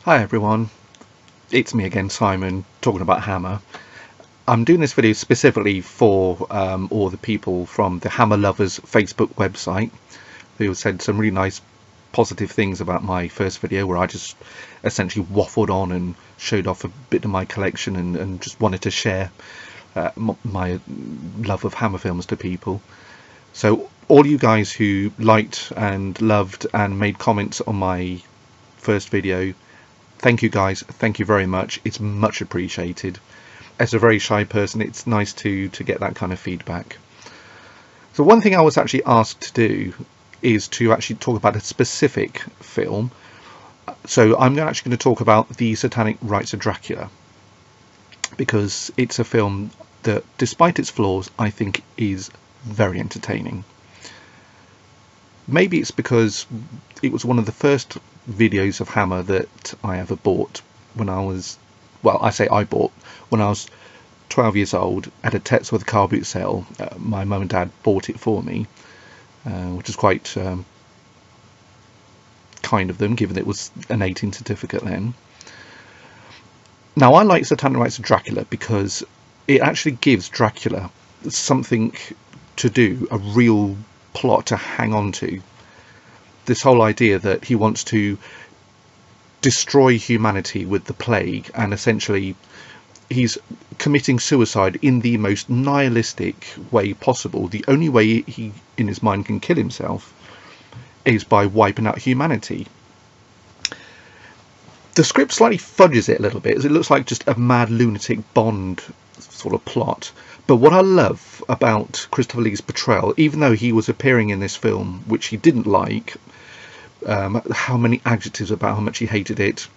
Hi everyone, it's me again, Simon, talking about Hammer. I'm doing this video specifically for all the people from the Hammer Lovers Facebook website who said some really nice positive things about my first video, where I just essentially waffled on and showed off a bit of my collection and just wanted to share my love of Hammer films to people. So all you guys who liked and loved and made comments on my first video, thank you guys, thank you very much. It's much appreciated. As a very shy person, it's nice to get that kind of feedback. So one thing I was actually asked to do is to actually talk about a specific film. So I'm actually going to talk about the Satanic Rites of Dracula, because it's a film that, despite its flaws, I think is very entertaining. Maybe it's because it was one of the first videos of Hammer that I ever bought when I was, well, I say I bought when I was 12 years old at a Tetsworth car boot sale. My mum and dad bought it for me, which is quite kind of them, given it was an 18 certificate then. Now, I like Satanic Rites of Dracula because it actually gives Dracula something to do, a real plot to hang on to. This whole idea that he wants to destroy humanity with the plague, and essentially he's committing suicide in the most nihilistic way possible. The only way he in his mind can kill himself is by wiping out humanity. The script slightly fudges it a little bit, as it looks like just a mad lunatic Bond sort of plot. But what I love about Christopher Lee's portrayal, even though he was appearing in this film which he didn't like, how many adjectives about how much he hated it,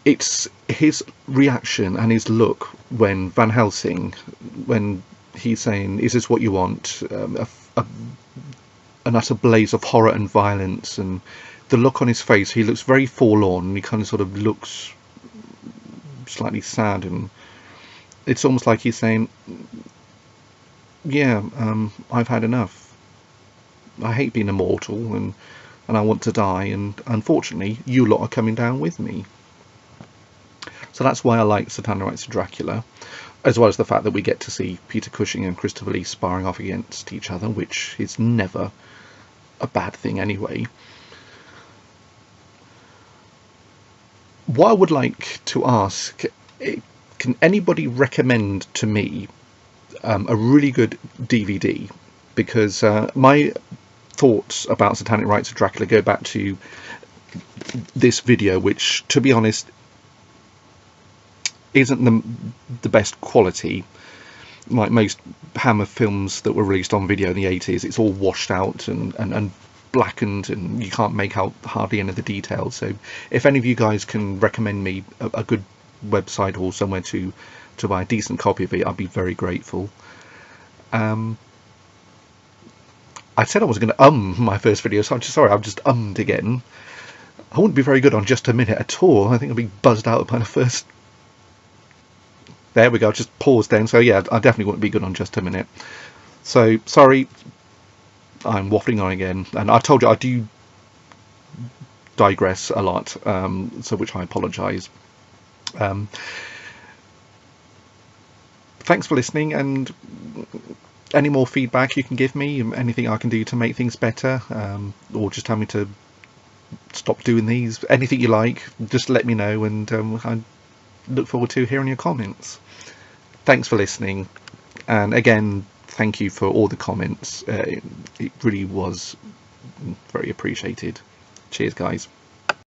it's his reaction and his look when Van Helsing, when he's saying, "Is this what you want?" An utter blaze of horror and violence, and the look on his face, he looks very forlorn, and he kind of sort of looks slightly sad, and it's almost like he's saying, yeah, I've had enough. I hate being immortal, and I want to die, and unfortunately you lot are coming down with me. So that's why I like Satanic Rites of Dracula, as well as the fact that we get to see Peter Cushing and Christopher Lee sparring off against each other, which is never a bad thing anyway. What I would like to ask, can anybody recommend to me a really good DVD? Because my thoughts about Satanic Rites of Dracula go back to this video, which, to be honest, isn't the best quality. Like most Hammer films that were released on video in the 80s, it's all washed out and blackened, and you can't make out hardly any of the details. So if any of you guys can recommend me a good website or somewhere to buy a decent copy of it, I'd be very grateful. I said I was going to my first video, so I'm just sorry, I've just ummed again. I wouldn't be very good on Just a Minute at all. I think I'd be buzzed out by the first. There we go, just paused then. So yeah, I definitely wouldn't be good on Just a Minute. So sorry, I'm waffling on again, and I told you I do digress a lot, so which I apologise. Thanks for listening, and any more feedback you can give me, anything I can do to make things better, or just tell me to stop doing these, anything you like, just let me know, and I look forward to hearing your comments. Thanks for listening, and again, thank you for all the comments. It really was very appreciated. Cheers, guys.